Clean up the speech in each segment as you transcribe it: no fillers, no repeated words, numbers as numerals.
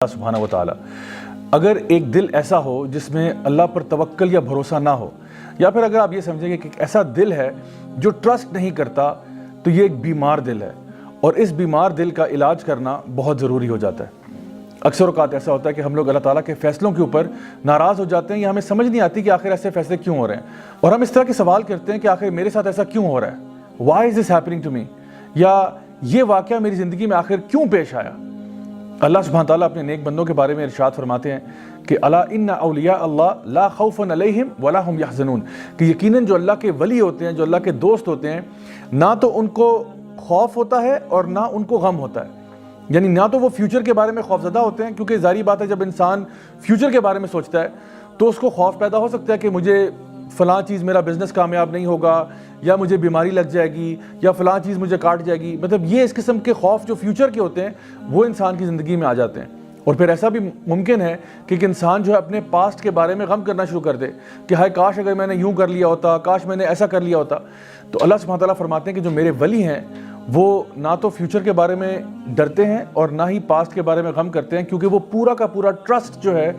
اللہ سبحانہ و تعالی اگر ایک دل ایسا ہو جس میں اللہ پر توکل یا بھروسہ نہ ہو، یا پھر اگر آپ یہ سمجھیں کہ ایک ایسا دل ہے جو ٹرسٹ نہیں کرتا، تو یہ ایک بیمار دل ہے، اور اس بیمار دل کا علاج کرنا بہت ضروری ہو جاتا ہے۔ اکثر اوقات ایسا ہوتا ہے کہ ہم لوگ اللہ تعالیٰ کے فیصلوں کے اوپر ناراض ہو جاتے ہیں، یا ہمیں سمجھ نہیں آتی کہ آخر ایسے فیصلے کیوں ہو رہے ہیں، اور ہم اس طرح کے سوال کرتے ہیں کہ آخر میرے ساتھ ایسا کیوں ہو رہا ہے، why is this happening to me, یا یہ واقعہ میری زندگی میں آخر کیوں پیش آیا۔ اللہ سبحانہ تعالیٰ اپنے نیک بندوں کے بارے میں ارشاد فرماتے ہیں کہ الا ان اولیاء اللہ لا خوف علیہم ولا هم یحزنون، کہ یقیناً جو اللہ کے ولی ہوتے ہیں، جو اللہ کے دوست ہوتے ہیں، نہ تو ان کو خوف ہوتا ہے اور نہ ان کو غم ہوتا ہے، یعنی نہ تو وہ فیوچر کے بارے میں خوفزدہ ہوتے ہیں، کیونکہ ظاہری بات ہے جب انسان فیوچر کے بارے میں سوچتا ہے تو اس کو خوف پیدا ہو سکتا ہے کہ مجھے فلاں چیز، میرا بزنس کامیاب نہیں ہوگا، یا مجھے بیماری لگ جائے گی، یا فلاں چیز مجھے کاٹ جائے گی، مطلب یہ اس قسم کے خوف جو فیوچر کے ہوتے ہیں وہ انسان کی زندگی میں آ جاتے ہیں۔ اور پھر ایسا بھی ممکن ہے کہ ایک انسان جو ہے اپنے پاسٹ کے بارے میں غم کرنا شروع کر دے کہ ہائے کاش اگر میں نے یوں کر لیا ہوتا، کاش میں نے ایسا کر لیا ہوتا۔ تو اللہ سبحانہ تعالیٰ فرماتے ہیں کہ جو میرے ولی ہیں وہ نہ تو فیوچر کے بارے میں ڈرتے ہیں اور نہ ہی پاسٹ کے بارے میں غم کرتے ہیں، کیونکہ وہ پورا کا پورا ٹرسٹ جو ہے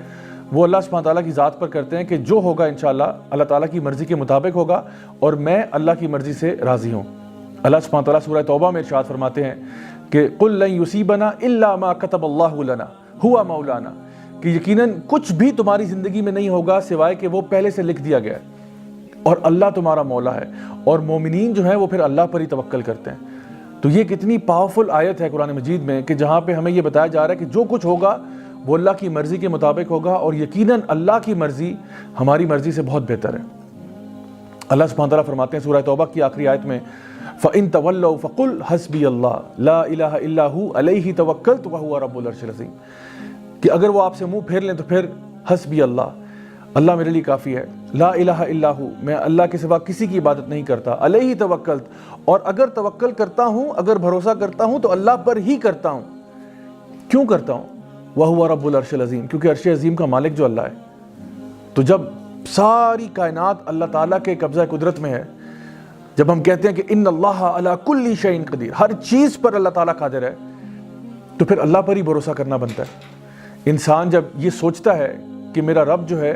وہ اللہ سبحانہ تعالیٰ کی ذات پر کرتے ہیں کہ جو ہوگا انشاءاللہ اللہ تعالیٰ کی مرضی کے مطابق ہوگا، اور میں اللہ کی مرضی سے راضی ہوں۔ اللہ سبحانہ تعالیٰ سورہ توبہ میں ارشاد فرماتے ہیں کہ قُل لَن يُصِيبَنَا إِلَّا مَا كَتَبَ اللَّهُ لَنَا هُوَ مَوْلَانَا، کہ یقیناً کچھ بھی تمہاری زندگی میں نہیں ہوگا سوائے کہ وہ پہلے سے لکھ دیا گیا ہے، اور اللہ تمہارا مولا ہے، اور مومنین جو ہیں وہ پھر اللہ پر ہی توکل کرتے ہیں۔ تو یہ کتنی پاورفل آیت ہے قرآن مجید میں کہ جہاں پہ ہمیں یہ بتایا جا رہا ہے کہ جو کچھ ہوگا وہ اللہ کی مرضی کے مطابق ہوگا، اور یقیناً اللہ کی مرضی ہماری مرضی سے بہت بہتر ہے۔ اللہ سبحانہ تعالیٰ فرماتے ہیں سورہ توبہ کی آخری آیت میں فَإِن تَوَلَّوْا فَقُلْ حَسْبِيَ اللَّهُ لَا إِلَٰهَ إِلَّا هُوَ عَلَيْهِ تَوَكَّلْتُ وَهُوَ رَبُّ الْعَرْشِ الْعَظِيمِ، کہ اگر وہ آپ سے منہ پھیر لیں تو پھر حسبی اللہ، اللہ میرے لیے کافی ہے، لا الہ الا ہو، میں اللہ کے سوا کسی کی عبادت نہیں کرتا، علیہ توکلت، اور اگر توکل کرتا ہوں، اگر بھروسہ کرتا ہوں تو اللہ پر ہی کرتا ہوں۔ کیوں کرتا ہوں؟ وَهُوَ رَبُّ الْعَرْشِ الْعَظِيمِ، کیونکہ عرش عظیم کا مالک جو اللہ ہے۔ تو جب ساری کائنات اللہ تعالیٰ کے قبضہ قدرت میں ہے، جب ہم کہتے ہیں کہ ان اللہ علی کل شیء قدیر، ہر چیز پر اللہ تعالیٰ قادر ہے، تو پھر اللہ پر ہی بھروسہ کرنا بنتا ہے۔ انسان جب یہ سوچتا ہے کہ میرا رب جو ہے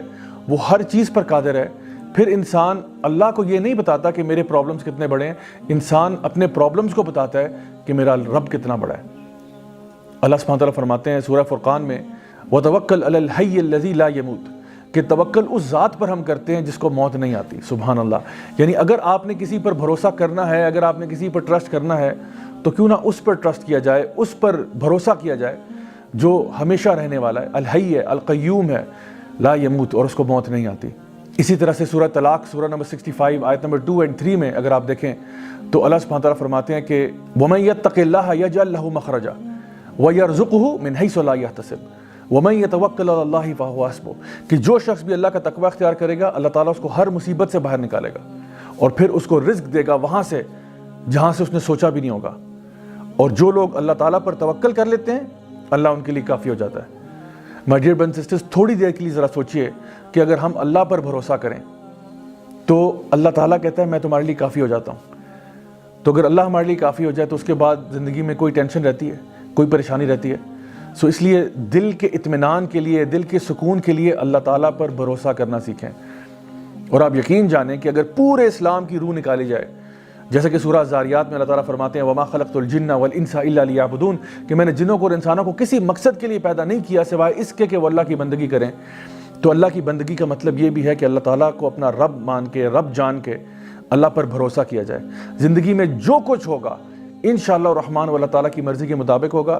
وہ ہر چیز پر قادر ہے، پھر انسان اللہ کو یہ نہیں بتاتا کہ میرے پرابلمز کتنے بڑے ہیں، انسان اپنے پرابلمز کو بتاتا ہے کہ میرا رب کتنا بڑا ہے۔ اللہ سبحانہ تعالیٰ فرماتے ہیں سورہ فرقان میں وَتَوَكَّلْ عَلَى الْحَيِّ الَّذِي لَا يَمُوتُ، کہ توکل اس ذات پر ہم کرتے ہیں جس کو موت نہیں آتی۔ سبحان اللہ، یعنی اگر آپ نے کسی پر بھروسہ کرنا ہے، اگر آپ نے کسی پر ٹرسٹ کرنا ہے، تو کیوں نہ اس پر ٹرسٹ کیا جائے، اس پر بھروسہ کیا جائے جو ہمیشہ رہنے والا ہے، الحی ہے، القیوم ہے، لا یموت، اور اس کو موت نہیں آتی۔ اسی طرح سے سورہ طلاق سورہ نمبر 65 آیت نمبر 2 اور 3 میں اگر آپ دیکھیں تو اللہ سبحانہ تعالیٰ فرماتے ہیں کہ وَمَن يَتَّقِ اللَّهَ يَجْعَل لَّهُ مَخْرَجًا وَيَرْزُقْهُ مِنْ حَيْثُ لَا يَحْتَسِبُ وَمَن يَتَوَكَّلْ عَلَى اللَّهِ فَهُوَ حَسْبُهُ، کہ جو شخص بھی اللہ کا تقوی اختیار کرے گا اللہ تعالیٰ اس کو ہر مصیبت سے باہر نکالے گا، اور پھر اس کو رزق دے گا وہاں سے جہاں سے اس نے سوچا بھی نہیں ہوگا۔ اور جو لوگ اللہ تعالیٰ پر توکل کر لیتے ہیں اللہ ان کے لیے کافی ہو جاتا ہے۔ مائی ڈیئر برادرز اینڈ سسٹرز، تھوڑی دیر کے لیے ذرا سوچئے کہ اگر ہم اللہ پر بھروسہ کریں تو اللہ تعالیٰ کہتا ہے میں تمہارے لیے کافی ہو جاتا ہوں۔ تو اگر اللہ ہمارے لیے کافی ہو جائے تو اس کے بعد زندگی میں کوئی ٹینشن رہتی ہے، کوئی پریشانی رہتی ہے؟ سو اس لیے دل کے اطمینان کے لیے، دل کے سکون کے لیے اللہ تعالیٰ پر بھروسہ کرنا سیکھیں۔ اور آپ یقین جانیں کہ اگر پورے اسلام کی روح نکالی جائے، جیسا کہ سورہ زاریات میں اللہ تعالیٰ فرماتے ہیں وَمَا خَلَقْتُ الْجِنَّ وَالْإِنسَ إِلَّا لِيَعْبُدُونَ، کہ میں نے جنوں کو اور انسانوں کو کسی مقصد کے لیے پیدا نہیں کیا سوائے اس کے کہ وہ اللہ کی بندگی کریں۔ تو اللہ کی بندگی کا مطلب یہ بھی ہے کہ اللہ تعالیٰ کو اپنا رب مان کے، رب جان کے اللہ پر بھروسہ کیا جائے۔ زندگی میں جو کچھ ہوگا انشاءاللہ الرحمن وہ اللہ تعالیٰ کی مرضی کے مطابق ہوگا۔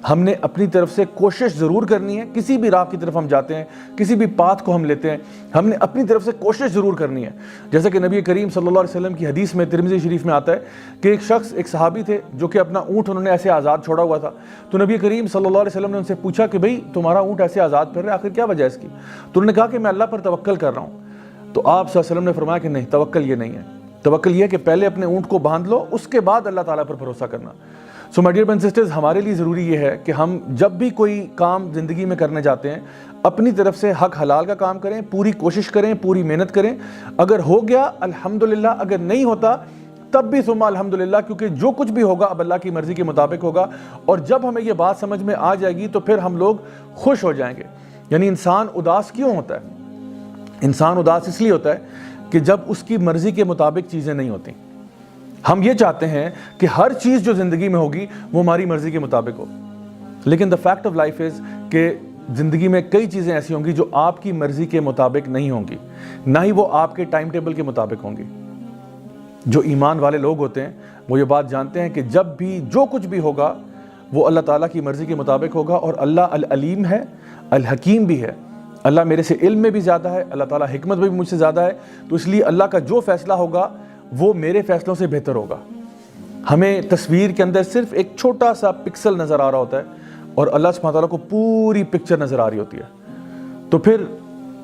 ہم نے اپنی طرف سے کوشش ضرور کرنی ہے، کسی بھی راہ کی طرف ہم جاتے ہیں، کسی بھی پاتھ کو ہم لیتے ہیں، ہم نے اپنی طرف سے کوشش ضرور کرنی ہے۔ جیسا کہ نبی کریم صلی اللہ علیہ وسلم کی حدیث میں ترمذی شریف میں آتا ہے کہ ایک شخص، ایک صحابی تھے جو کہ اپنا اونٹ انہوں نے ایسے آزاد چھوڑا ہوا تھا، تو نبی کریم صلی اللہ علیہ وسلم نے ان سے پوچھا کہ بھئی تمہارا اونٹ ایسے آزاد پھر رہا ہے، آخر کیا وجہ ہے اس کی؟ تو انہوں نے کہا کہ میں اللہ پر توکل کر رہا ہوں۔ تو آپ صلی اللہ علیہ وسلم نے فرمایا کہ نہیں، توکل یہ نہیں ہے، توکل یہ ہے کہ پہلے اپنے اونٹ کو باندھ لو، اس کے بعد اللہ تعالیٰ پر بھروسہ کرنا۔ So my dear brothers and sisters, ہمارے لیے ضروری یہ ہے کہ ہم جب بھی کوئی کام زندگی میں کرنے جاتے ہیں اپنی طرف سے حق حلال کا کام کریں، پوری کوشش کریں، پوری محنت کریں۔ اگر ہو گیا الحمدللہ، اگر نہیں ہوتا تب بھی ثم الحمدللہ، کیونکہ جو کچھ بھی ہوگا اب اللہ کی مرضی کے مطابق ہوگا. اور جب ہمیں یہ بات سمجھ میں آ جائے گی تو پھر ہم لوگ خوش ہو جائیں گے. یعنی انسان اداس کیوں ہوتا ہے؟ انسان اداس اس لیے ہوتا ہے کہ جب اس کی مرضی کے مطابق چیزیں نہیں ہوتی. ہم یہ چاہتے ہیں کہ ہر چیز جو زندگی میں ہوگی وہ ہماری مرضی کے مطابق ہو، لیکن the fact of life is کہ زندگی میں کئی چیزیں ایسی ہوں گی جو آپ کی مرضی کے مطابق نہیں ہوں گی، نہ ہی وہ آپ کے ٹائم ٹیبل کے مطابق ہوں گی. جو ایمان والے لوگ ہوتے ہیں وہ یہ بات جانتے ہیں کہ جب بھی جو کچھ بھی ہوگا وہ اللہ تعالیٰ کی مرضی کے مطابق ہوگا. اور اللہ العلیم ہے، الحکیم بھی ہے. اللہ میرے سے علم میں بھی زیادہ ہے، اللہ تعالیٰ حکمت میں بھی مجھ سے زیادہ ہے. تو اس لیے اللہ کا جو فیصلہ ہوگا وہ میرے فیصلوں سے بہتر ہوگا. ہمیں تصویر کے اندر صرف ایک چھوٹا سا پکسل نظر آ رہا ہوتا ہے اور اللہ سبحانہ تعالیٰ کو پوری پکچر نظر آ رہی ہوتی ہے. تو پھر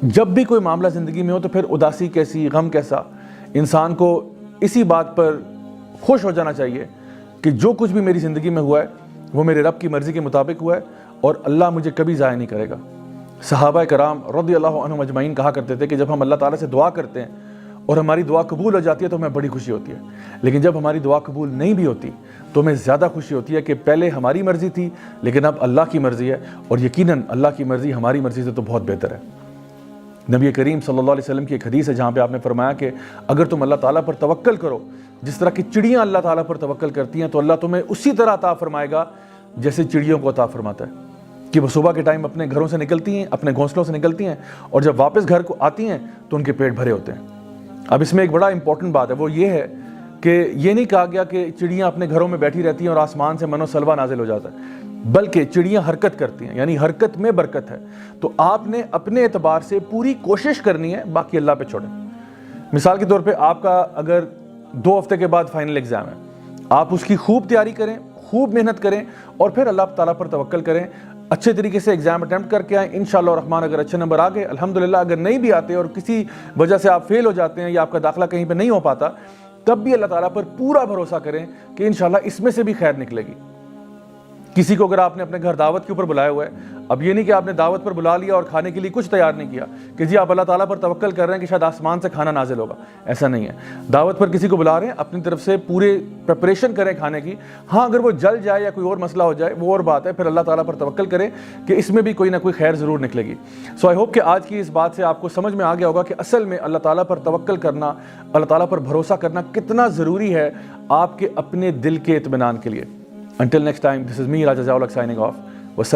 جب بھی کوئی معاملہ زندگی میں ہو تو پھر اداسی کیسی، غم کیسا. انسان کو اسی بات پر خوش ہو جانا چاہیے کہ جو کچھ بھی میری زندگی میں ہوا ہے وہ میرے رب کی مرضی کے مطابق ہوا ہے اور اللہ مجھے کبھی ضائع نہیں کرے گا. صحابہ کرام رضی اللہ عنہم اجمعین کہا کرتے تھے کہ جب ہم اللہ تعالیٰ سے دعا کرتے ہیں اور ہماری دعا قبول ہو جاتی ہے تو ہمیں بڑی خوشی ہوتی ہے، لیکن جب ہماری دعا قبول نہیں بھی ہوتی تو ہمیں زیادہ خوشی ہوتی ہے کہ پہلے ہماری مرضی تھی لیکن اب اللہ کی مرضی ہے، اور یقیناً اللہ کی مرضی ہماری مرضی سے تو بہت بہتر ہے. نبی کریم صلی اللہ علیہ وسلم کی ایک حدیث ہے جہاں پہ آپ نے فرمایا کہ اگر تم اللہ تعالیٰ پر توکل کرو جس طرح کی چڑیاں اللہ تعالیٰ پر توکل کرتی ہیں تو اللہ تمہیں اسی طرح عطا فرمائے گا جیسے چڑیوں کو عطا فرماتا ہے. کہ وہ صبح کے ٹائم اپنے گھروں سے نکلتی ہیں، اپنے گھونسلوں سے نکلتی ہیں، اور جب واپس گھر کو آتی ہیں تو ان کے پیٹ بھرے ہوتے ہیں. اب اس میں ایک بڑا امپورٹنٹ بات ہے، وہ یہ ہے کہ یہ نہیں کہا گیا کہ چڑیاں اپنے گھروں میں بیٹھی رہتی ہیں اور آسمان سے من و سلوہ نازل ہو جاتا ہے، بلکہ چڑیاں حرکت کرتی ہیں، یعنی حرکت میں برکت ہے. تو آپ نے اپنے اعتبار سے پوری کوشش کرنی ہے، باقی اللہ پہ چھوڑیں. مثال کے طور پہ آپ کا اگر 2 ہفتے کے بعد فائنل ایگزام ہے، آپ اس کی خوب تیاری کریں، خوب محنت کریں اور پھر اللہ تعالیٰ پر توکل کریں. اچھے طریقے سے ایگزام اٹیمپٹ کر کے آئیں، انشاءاللہ الرحمن اگر اچھے نمبر آ گئے الحمدللہ. اگر نہیں بھی آتے اور کسی وجہ سے آپ فیل ہو جاتے ہیں یا آپ کا داخلہ کہیں پہ نہیں ہو پاتا، تب بھی اللہ تعالیٰ پر پورا بھروسہ کریں کہ انشاءاللہ اس میں سے بھی خیر نکلے گی. کسی کو اگر آپ نے اپنے گھر دعوت کے اوپر بلایا ہوا ہے، اب یہ نہیں کہ آپ نے دعوت پر بلا لیا اور کھانے کے لیے کچھ تیار نہیں کیا کہ جی آپ اللہ تعالیٰ پر توکل کر رہے ہیں کہ شاید آسمان سے کھانا نازل ہوگا. ایسا نہیں ہے. دعوت پر کسی کو بلا رہے ہیں، اپنی طرف سے پورے پریپریشن کریں کھانے کی. ہاں اگر وہ جل جائے یا کوئی اور مسئلہ ہو جائے وہ اور بات ہے، پھر اللہ تعالیٰ پر توکل کریں کہ اس میں بھی کوئی نہ کوئی خیر ضرور نکلے گی. سو آئی ہوپ کہ آج کی اس بات سے آپ کو سمجھ میں آ گیا ہوگا کہ اصل میں اللہ تعالیٰ پر توکل کرنا، اللہ تعالیٰ پر بھروسہ کرنا کتنا ضروری ہے آپ کے اپنے دل کے اطمینان کے لیے. Until next time, this is me, Raja Zawlak, signing off. Wassalam.